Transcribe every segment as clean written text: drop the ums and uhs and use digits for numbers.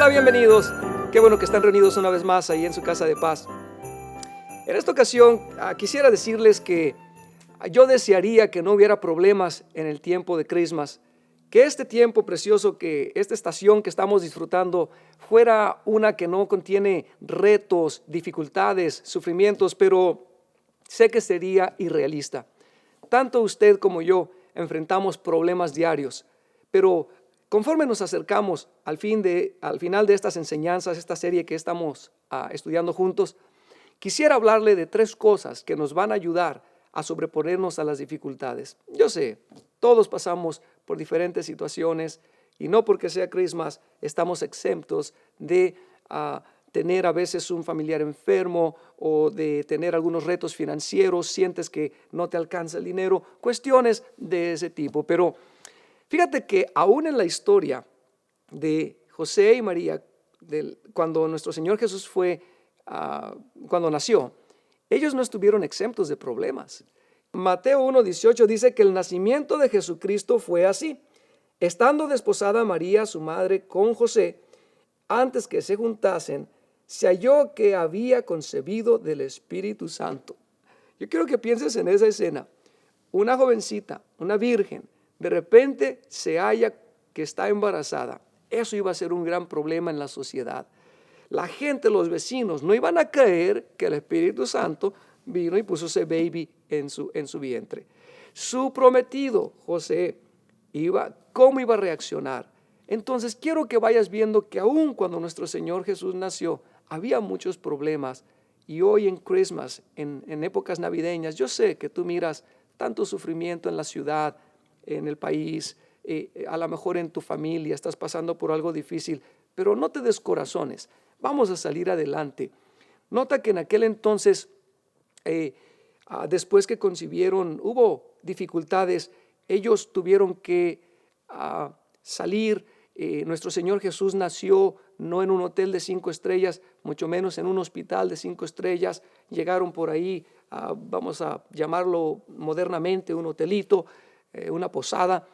Hola, bienvenidos. Qué bueno que están reunidos una vez más ahí en su casa de paz. En esta ocasión quisiera decirles que yo desearía que no hubiera problemas en el tiempo de Christmas, que este tiempo precioso, que esta estación que estamos disfrutando fuera una que no contiene retos, dificultades, sufrimientos, pero sé que sería irrealista. Tanto usted como yo enfrentamos problemas diarios, pero conforme nos acercamos al final de estas enseñanzas, esta serie que estamos estudiando juntos, quisiera hablarle de 3 cosas que nos van a ayudar a sobreponernos a las dificultades. Yo sé, todos pasamos por diferentes situaciones y no porque sea Christmas estamos exentos de tener a veces un familiar enfermo o de tener algunos retos financieros, sientes que no te alcanza el dinero, cuestiones de ese tipo. Pero fíjate que aún en la historia de José y María, cuando nuestro Señor Jesús cuando nació, ellos no estuvieron exentos de problemas. Mateo 1:18 dice que el nacimiento de Jesucristo fue así. Estando desposada María, su madre, con José, antes que se juntasen, se halló que había concebido del Espíritu Santo. Yo quiero que pienses en esa escena. Una jovencita, una virgen, de repente se halla que está embarazada. Eso iba a ser un gran problema en la sociedad. La gente, los vecinos, no iban a creer que el Espíritu Santo vino y puso ese baby en su vientre. Su prometido, José, ¿cómo iba a reaccionar? Entonces quiero que vayas viendo que aun cuando nuestro Señor Jesús nació, había muchos problemas. Y hoy en Christmas, en épocas navideñas, yo sé que tú miras tanto sufrimiento en la ciudad, en el país, a lo mejor en tu familia, estás pasando por algo difícil, pero no te descorazones, vamos a salir adelante. Nota que en aquel entonces, después que concibieron, hubo dificultades, ellos tuvieron que salir. Nuestro Señor Jesús nació no en un hotel de 5 estrellas, mucho menos en un hospital de 5 estrellas. Llegaron por ahí, vamos a llamarlo modernamente, un hotelito, una posada.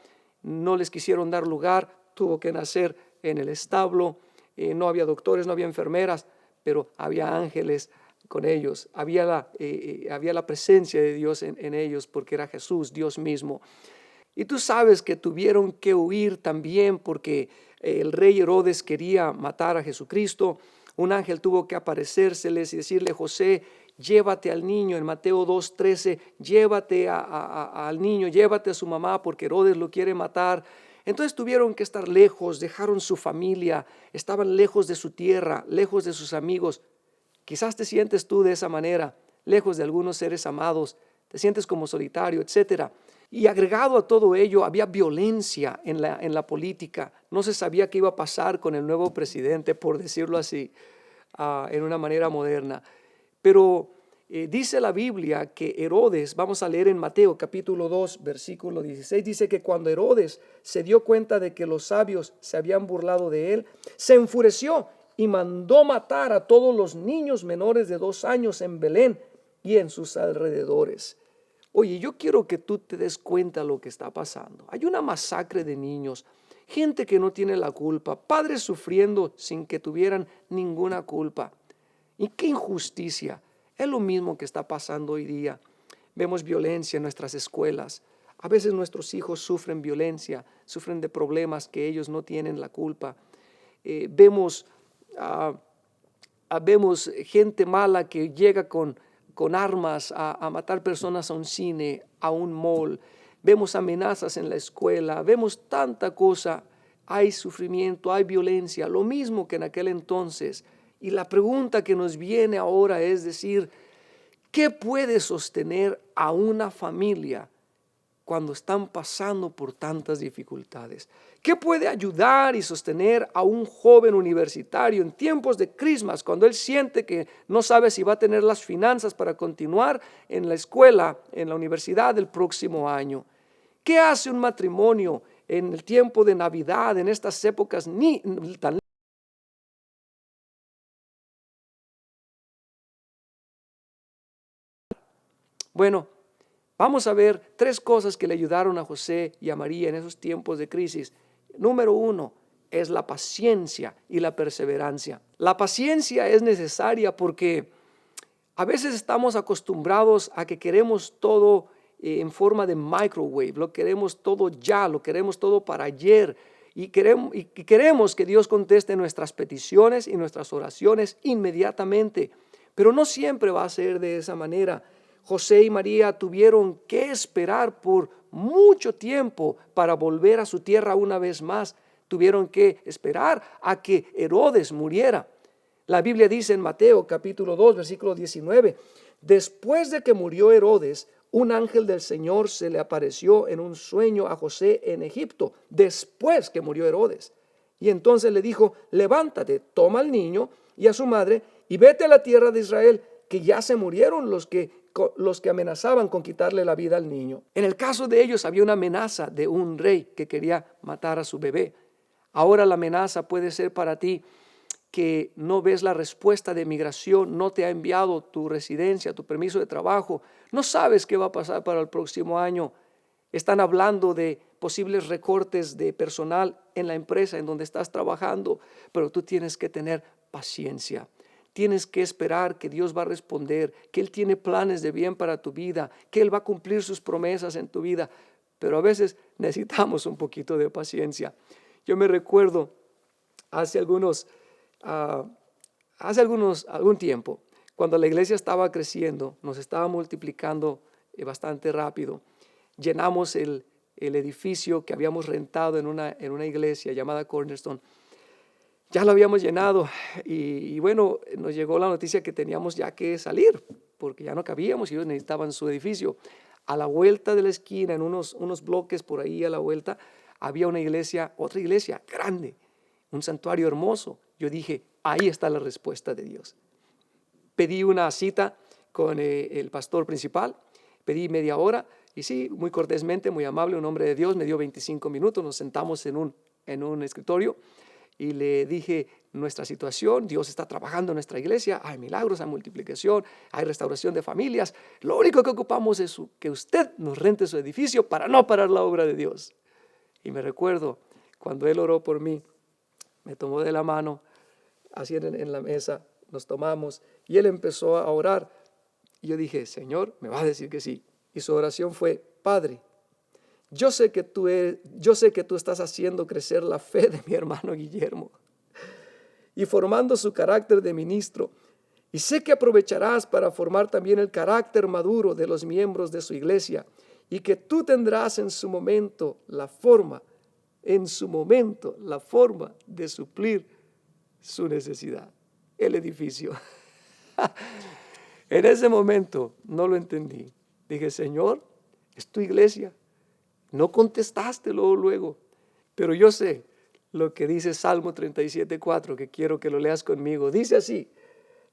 No les quisieron dar lugar, tuvo que nacer en el establo. No había doctores, no había enfermeras, pero había ángeles con ellos. Había la presencia de Dios en ellos, porque era Jesús, Dios mismo. Y tú sabes que tuvieron que huir también porque el rey Herodes quería matar a Jesucristo. Un ángel tuvo que aparecérseles y decirle: José, llévate al niño. En Mateo 2:13, llévate al niño, llévate a su mamá porque Herodes lo quiere matar. Entonces tuvieron que estar lejos, dejaron su familia, estaban lejos de su tierra, lejos de sus amigos. Quizás te sientes tú de esa manera, lejos de algunos seres amados, te sientes como solitario, etcétera. Y agregado a todo ello, había violencia en la política. No se sabía qué iba a pasar con el nuevo presidente, por decirlo así, en una manera moderna. Pero dice la Biblia que Herodes, vamos a leer en Mateo capítulo 2, versículo 16, dice que cuando Herodes se dio cuenta de que los sabios se habían burlado de él, se enfureció y mandó matar a todos los niños menores de 2 años en Belén y en sus alrededores. Oye, yo quiero que tú te des cuenta de lo que está pasando. Hay una masacre de niños, gente que no tiene la culpa, padres sufriendo sin que tuvieran ninguna culpa. Y qué injusticia. Es lo mismo que está pasando hoy día. Vemos violencia en nuestras escuelas. A veces nuestros hijos sufren violencia, sufren de problemas que ellos no tienen la culpa. Vemos gente mala que llega con armas a matar personas a un cine, a un mall. Vemos amenazas en la escuela, vemos tanta cosa. Hay sufrimiento, hay violencia, lo mismo que en aquel entonces. Y la pregunta que nos viene ahora es decir, ¿qué puede sostener a una familia cuando están pasando por tantas dificultades? ¿Qué puede ayudar y sostener a un joven universitario en tiempos de Christmas, cuando él siente que no sabe si va a tener las finanzas para continuar en la escuela, en la universidad el próximo año? ¿Qué hace un matrimonio en el tiempo de Navidad, en estas épocas tan? Bueno, vamos a ver 3 cosas que le ayudaron a José y a María en esos tiempos de crisis. Número 1, es la paciencia y la perseverancia. La paciencia es necesaria porque a veces estamos acostumbrados a que queremos todo en forma de microwave, lo queremos todo ya, lo queremos todo para ayer y queremos que Dios conteste nuestras peticiones y nuestras oraciones inmediatamente, pero no siempre va a ser de esa manera. José y María tuvieron que esperar por mucho tiempo para volver a su tierra una vez más. Tuvieron que esperar a que Herodes muriera. La Biblia dice en Mateo capítulo 2, versículo 19, después de que murió Herodes, un ángel del Señor se le apareció en un sueño a José en Egipto, después que murió Herodes. Y entonces le dijo, levántate, toma al niño y a su madre y vete a la tierra de Israel, que ya se murieron los que amenazaban con quitarle la vida al niño. En el caso de ellos había una amenaza de un rey que quería matar a su bebé. Ahora la amenaza puede ser para ti que no ves la respuesta de migración, no te ha enviado tu residencia, tu permiso de trabajo, no sabes qué va a pasar para el próximo año. Están hablando de posibles recortes de personal en la empresa en donde estás trabajando, pero tú tienes que tener paciencia. Tienes que esperar que Dios va a responder, que Él tiene planes de bien para tu vida, que Él va a cumplir sus promesas en tu vida, pero a veces necesitamos un poquito de paciencia. Yo me recuerdo algún tiempo, cuando la iglesia estaba creciendo, nos estaba multiplicando bastante rápido, llenamos el edificio que habíamos rentado en una iglesia llamada Cornerstone. Ya lo habíamos llenado y bueno, nos llegó la noticia que teníamos ya que salir porque ya no cabíamos y ellos necesitaban su edificio. A la vuelta de la esquina, en unos bloques por ahí a la vuelta, había una iglesia, otra iglesia grande, un santuario hermoso. Yo dije, ahí está la respuesta de Dios. Pedí una cita con el pastor principal, pedí media hora y sí, muy cortésmente, muy amable, un hombre de Dios, me dio 25 minutos, nos sentamos en un escritorio y le dije nuestra situación. Dios está trabajando en nuestra iglesia, hay milagros, hay multiplicación, hay restauración de familias. Lo único que ocupamos es que usted nos rente su edificio para no parar la obra de Dios. Y me recuerdo cuando él oró por mí, me tomó de la mano, así en la mesa, nos tomamos y él empezó a orar. Y yo dije, Señor, me va a decir que sí. Y su oración fue, Padre, yo sé que tú estás haciendo crecer la fe de mi hermano Guillermo y formando su carácter de ministro. Y sé que aprovecharás para formar también el carácter maduro de los miembros de su iglesia y que tú tendrás en su momento la forma de suplir su necesidad, el edificio. En ese momento no lo entendí. Dije, Señor, es tu iglesia. No contestaste luego, pero yo sé lo que dice Salmo 37:4, que quiero que lo leas conmigo. Dice así,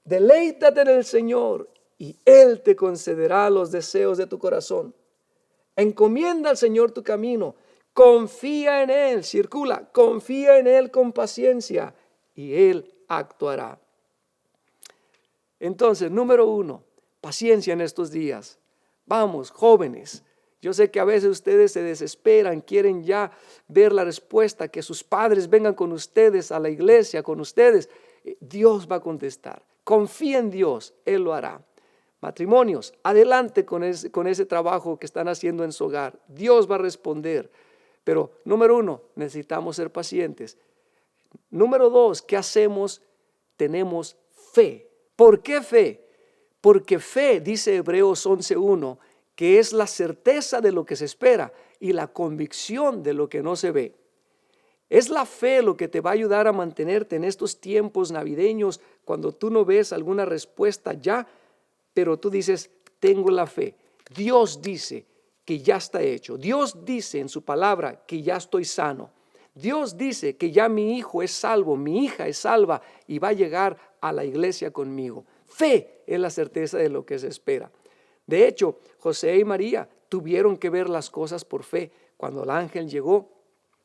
deleítate en el Señor y Él te concederá los deseos de tu corazón. Encomienda al Señor tu camino, confía en Él, confía en Él con paciencia y Él actuará. Entonces, número 1, paciencia en estos días. Vamos, jóvenes. Yo sé que a veces ustedes se desesperan, quieren ya ver la respuesta, que sus padres vengan con ustedes a la iglesia, con ustedes. Dios va a contestar. Confía en Dios, Él lo hará. Matrimonios, adelante con ese trabajo que están haciendo en su hogar. Dios va a responder. Pero número 1, necesitamos ser pacientes. Número 2, ¿qué hacemos? Tenemos fe. ¿Por qué fe? Porque fe, dice Hebreos 11:1, que es la certeza de lo que se espera y la convicción de lo que no se ve. Es la fe lo que te va a ayudar a mantenerte en estos tiempos navideños cuando tú no ves alguna respuesta ya, pero tú dices, tengo la fe. Dios dice que ya está hecho. Dios dice en su palabra que ya estoy sano. Dios dice que ya mi hijo es salvo, mi hija es salva y va a llegar a la iglesia conmigo. Fe es la certeza de lo que se espera. De hecho, José y María tuvieron que ver las cosas por fe. Cuando el ángel llegó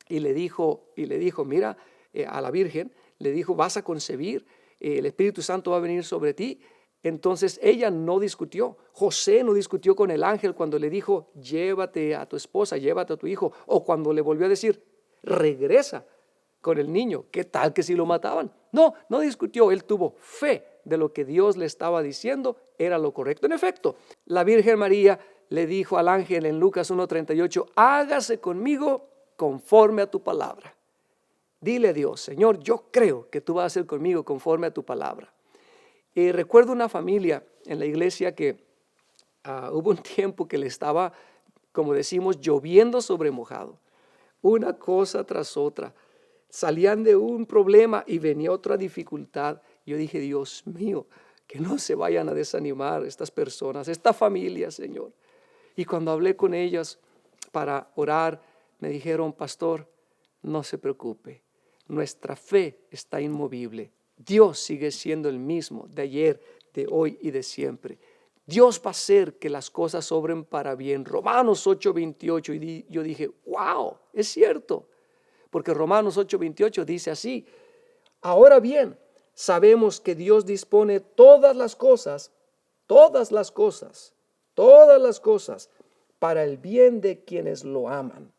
y le dijo, mira, a la Virgen, le dijo, vas a concebir, el Espíritu Santo va a venir sobre ti. Entonces ella no discutió. José no discutió con el ángel cuando le dijo, llévate a tu esposa, llévate a tu hijo. O cuando le volvió a decir, regresa. con el niño. ¿Qué tal que si lo mataban? No, no discutió, él tuvo fe de lo que Dios le estaba diciendo, era lo correcto. En efecto, la Virgen María le dijo al ángel en Lucas 1:38, hágase conmigo conforme a tu palabra. Dile a Dios, Señor, yo creo que tú vas a hacer conmigo conforme a tu palabra. Y recuerdo una familia en la iglesia que hubo un tiempo que le estaba, como decimos, lloviendo sobre mojado. Una cosa tras otra. Salían de un problema y venía otra dificultad. Yo dije, Dios mío, que no se vayan a desanimar estas personas, esta familia, Señor. Y cuando hablé con ellas para orar, me dijeron, pastor, no se preocupe, nuestra fe está inmovible. Dios sigue siendo el mismo de ayer, de hoy y de siempre. Dios va a hacer que las cosas obren para bien. Romanos 8:28. Y yo dije, wow, es cierto. Porque Romanos 8:28 dice así, ahora bien, sabemos que Dios dispone todas las cosas para el bien de quienes lo aman.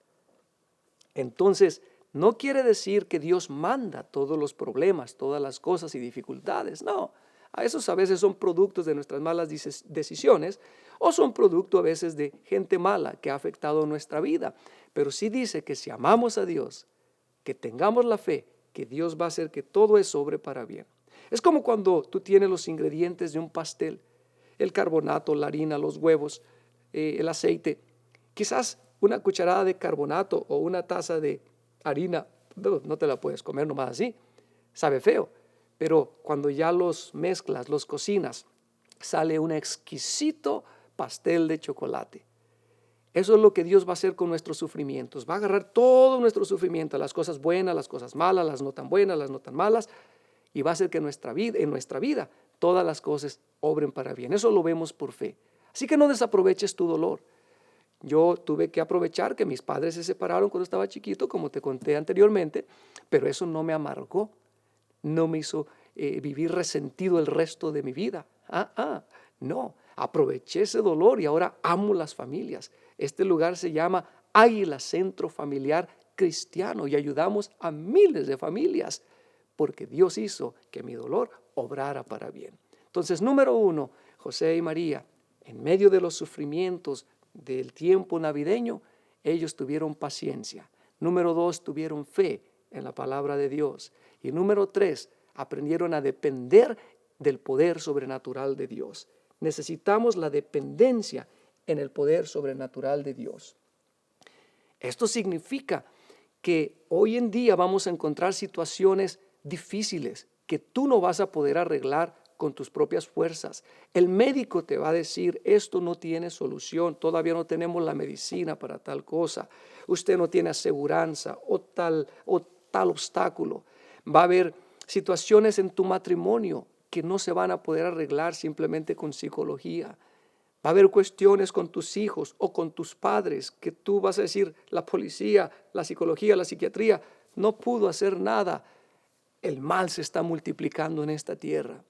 Entonces, no quiere decir que Dios manda todos los problemas, todas las cosas y dificultades. No, a esos a veces son productos de nuestras malas decisiones o son producto a veces de gente mala que ha afectado nuestra vida. Pero sí dice que si amamos a Dios, que tengamos la fe, que Dios va a hacer que todo eso obre para bien. Es como cuando tú tienes los ingredientes de un pastel, el carbonato, la harina, los huevos, el aceite. Quizás una cucharada de carbonato o una taza de harina, no te la puedes comer nomás así, sabe feo. Pero cuando ya los mezclas, los cocinas, sale un exquisito pastel de chocolate. Eso es lo que Dios va a hacer con nuestros sufrimientos. Va a agarrar todo nuestro sufrimiento, las cosas buenas, las cosas malas, las no tan buenas, las no tan malas, y va a hacer que en nuestra vida todas las cosas obren para bien. Eso lo vemos por fe. Así que no desaproveches tu dolor. Yo tuve que aprovechar que mis padres se separaron cuando estaba chiquito, como te conté anteriormente, pero eso no me amargó, no me hizo vivir resentido el resto de mi vida. No, aproveché ese dolor y ahora amo las familias. Este lugar se llama Águila Centro Familiar Cristiano y ayudamos a miles de familias porque Dios hizo que mi dolor obrara para bien. Entonces, número 1, José y María, en medio de los sufrimientos del tiempo navideño, ellos tuvieron paciencia. Número 2, tuvieron fe en la palabra de Dios. Y número 3, aprendieron a depender del poder sobrenatural de Dios. Necesitamos la dependencia en el poder sobrenatural de Dios. Esto significa que hoy en día vamos a encontrar situaciones difíciles que tú no vas a poder arreglar con tus propias fuerzas. El médico te va a decir, esto no tiene solución, todavía no tenemos la medicina para tal cosa, usted no tiene aseguranza o tal obstáculo. Va a haber situaciones en tu matrimonio que no se van a poder arreglar simplemente con psicología. Va a haber cuestiones con tus hijos o con tus padres que tú vas a decir, la policía, la psicología, la psiquiatría no pudo hacer nada. El mal se está multiplicando en esta tierra.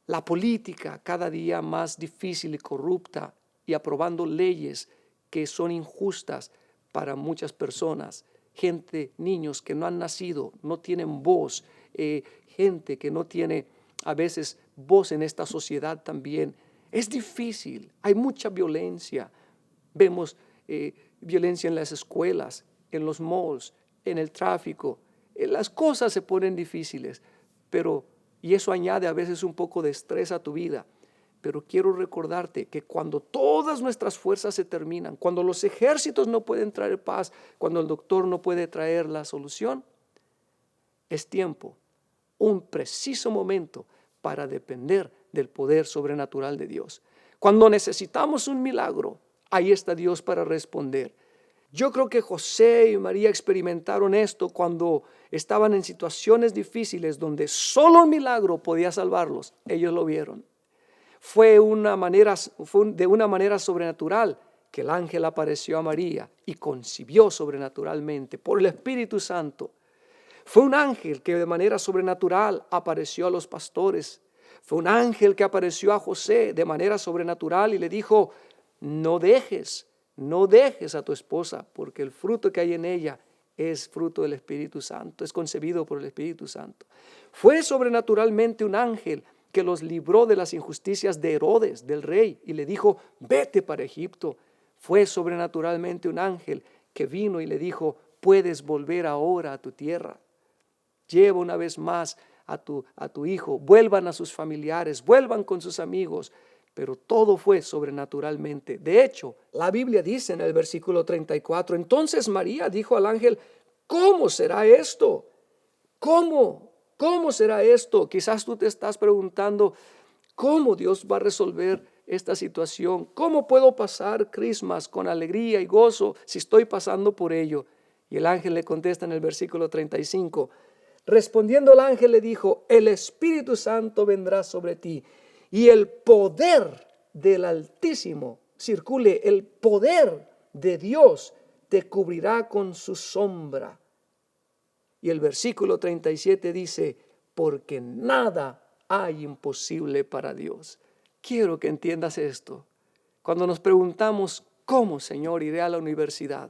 La política cada día más difícil y corrupta y aprobando leyes que son injustas para muchas personas. Gente, niños que no han nacido, no tienen voz, gente que no tiene a veces voz en esta sociedad también. Es difícil, hay mucha violencia. Vemos violencia en las escuelas, en los malls, en el tráfico. Las cosas se ponen difíciles, y eso añade a veces un poco de estrés a tu vida. Pero quiero recordarte que cuando todas nuestras fuerzas se terminan, cuando los ejércitos no pueden traer paz, cuando el doctor no puede traer la solución, es tiempo, un preciso momento para depender del poder sobrenatural de Dios. Cuando necesitamos un milagro, ahí está Dios para responder. Yo creo que José y María experimentaron esto cuando estaban en situaciones difíciles donde solo un milagro podía salvarlos. Ellos lo vieron. Fue de una manera sobrenatural que el ángel apareció a María y concibió sobrenaturalmente por el Espíritu Santo. Fue un ángel que de manera sobrenatural apareció a los pastores. Fue un ángel que apareció a José de manera sobrenatural y le dijo, no dejes a tu esposa porque el fruto que hay en ella es fruto del Espíritu Santo, es concebido por el Espíritu Santo. Fue sobrenaturalmente un ángel que los libró de las injusticias de Herodes, del rey, y le dijo, vete para Egipto. Fue sobrenaturalmente un ángel que vino y le dijo, puedes volver ahora a tu tierra. Lleva una vez más a tu hijo, vuelvan a sus familiares, vuelvan con sus amigos, pero todo fue sobrenaturalmente. De hecho, la Biblia dice en el versículo 34, entonces María dijo al ángel, ¿cómo será esto? ¿Cómo será esto? Quizás tú te estás preguntando, ¿cómo Dios va a resolver esta situación? ¿Cómo puedo pasar Christmas con alegría y gozo si estoy pasando por ello? Y el ángel le contesta en el versículo 35, respondiendo el ángel le dijo, el Espíritu Santo vendrá sobre ti y el poder del Altísimo, circule, el poder de Dios te cubrirá con su sombra. Y el versículo 37 dice, porque nada hay imposible para Dios. Quiero que entiendas esto. Cuando nos preguntamos, ¿cómo, Señor, iré a la universidad?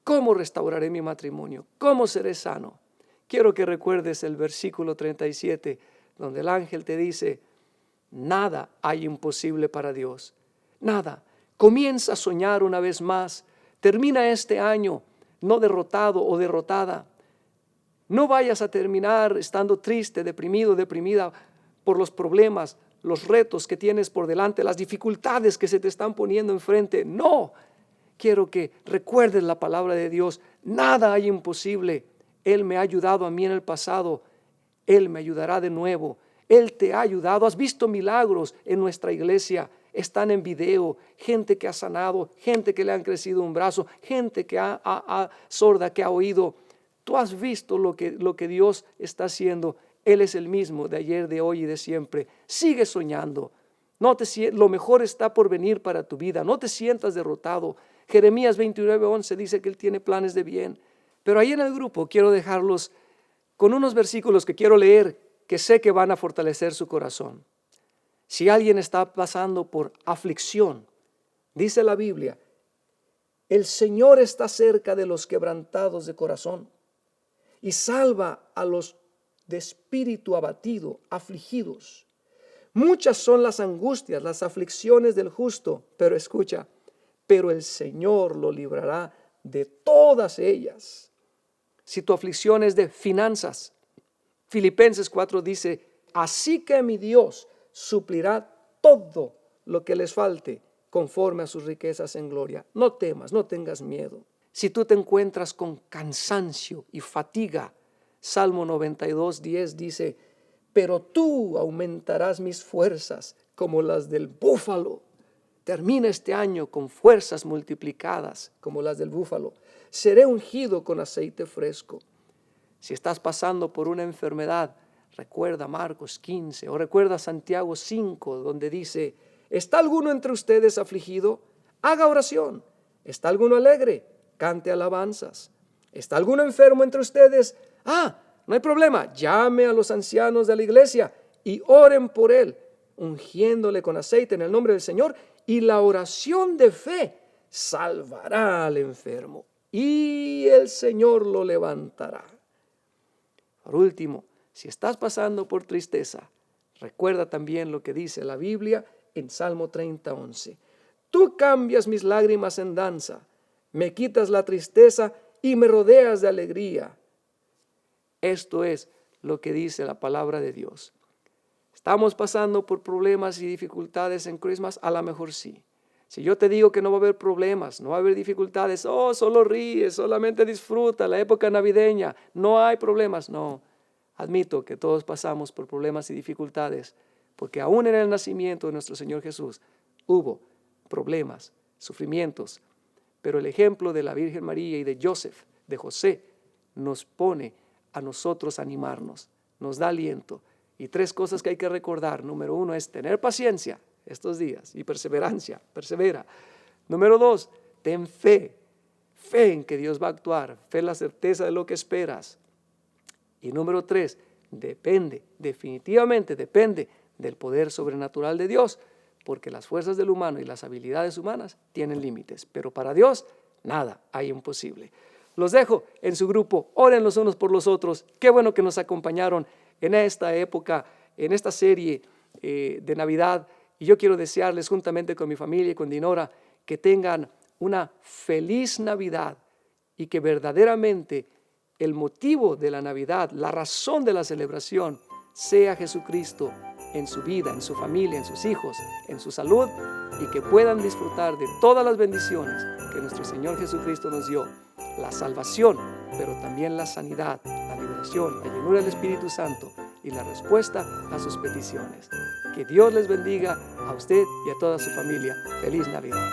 ¿Cómo restauraré mi matrimonio? ¿Cómo seré sano? Quiero que recuerdes el versículo 37, donde el ángel te dice, nada hay imposible para Dios. Nada. Comienza a soñar una vez más. Termina este año no derrotado o derrotada. No vayas a terminar estando triste, deprimido, deprimida por los problemas, los retos que tienes por delante, las dificultades que se te están poniendo enfrente. No. Quiero que recuerdes la palabra de Dios. Nada hay imposible. Él me ha ayudado a mí en el pasado. Él me ayudará de nuevo. Él te ha ayudado. Has visto milagros en nuestra iglesia. Están en video. Gente que ha sanado. Gente que le han crecido un brazo. Gente que sorda que ha oído. Tú has visto lo que Dios está haciendo. Él es el mismo de ayer, de hoy y de siempre. Sigue soñando. Lo mejor está por venir para tu vida. No te sientas derrotado. Jeremías 29:11 dice que Él tiene planes de bien. Pero ahí en el grupo quiero dejarlos con unos versículos que quiero leer, que sé que van a fortalecer su corazón. Si alguien está pasando por aflicción, dice la Biblia, el Señor está cerca de los quebrantados de corazón y salva a los de espíritu abatido, afligidos. Muchas son las angustias, las aflicciones del justo, pero escucha, pero el Señor lo librará de todas ellas. Si tu aflicción es de finanzas, Filipenses 4 dice, así que mi Dios suplirá todo lo que les falte conforme a sus riquezas en gloria. No temas, no tengas miedo. Si tú te encuentras con cansancio y fatiga, Salmo 92:10 dice, pero tú aumentarás mis fuerzas como las del búfalo. Termina este año con fuerzas multiplicadas como las del búfalo. Seré ungido con aceite fresco. Si estás pasando por una enfermedad, recuerda Marcos 15 o recuerda Santiago 5, donde dice, ¿está alguno entre ustedes afligido? Haga oración. ¿Está alguno alegre? Cante alabanzas. ¿Está alguno enfermo entre ustedes? No hay problema. Llame a los ancianos de la iglesia y oren por él, ungiéndole con aceite en el nombre del Señor, y la oración de fe salvará al enfermo y el Señor lo levantará. Por último, si estás pasando por tristeza, recuerda también lo que dice la Biblia en Salmo 30:11. Tú cambias mis lágrimas en danza, me quitas la tristeza y me rodeas de alegría. Esto es lo que dice la palabra de Dios. ¿Estamos pasando por problemas y dificultades en Christmas? A lo mejor sí. Si yo te digo que no va a haber problemas, no va a haber dificultades, solo ríe, solamente disfruta la época navideña, no hay problemas. No, admito que todos pasamos por problemas y dificultades, porque aún en el nacimiento de nuestro Señor Jesús hubo problemas, sufrimientos, pero el ejemplo de la Virgen María y de Joseph, de José, nos pone a nosotros a animarnos, nos da aliento. Y 3 cosas que hay que recordar. Número 1 es tener paciencia estos días y perseverancia, persevera. Número 2, ten fe en que Dios va a actuar, fe en la certeza de lo que esperas. Y número 3, definitivamente depende del poder sobrenatural de Dios, porque las fuerzas del humano y las habilidades humanas tienen límites, pero para Dios nada hay imposible. Los dejo en su grupo. Oren los unos por los otros. Qué bueno que nos acompañaron en esta época, en esta serie de Navidad. Y yo quiero desearles, juntamente con mi familia y con Dinora, que tengan una feliz Navidad y que verdaderamente el motivo de la Navidad, la razón de la celebración, sea Jesucristo en su vida, en su familia, en sus hijos, en su salud, y que puedan disfrutar de todas las bendiciones que nuestro Señor Jesucristo nos dio. La salvación, pero también la sanidad, la liberación, la llenura del Espíritu Santo y la respuesta a sus peticiones. Que Dios les bendiga a usted y a toda su familia. Feliz Navidad.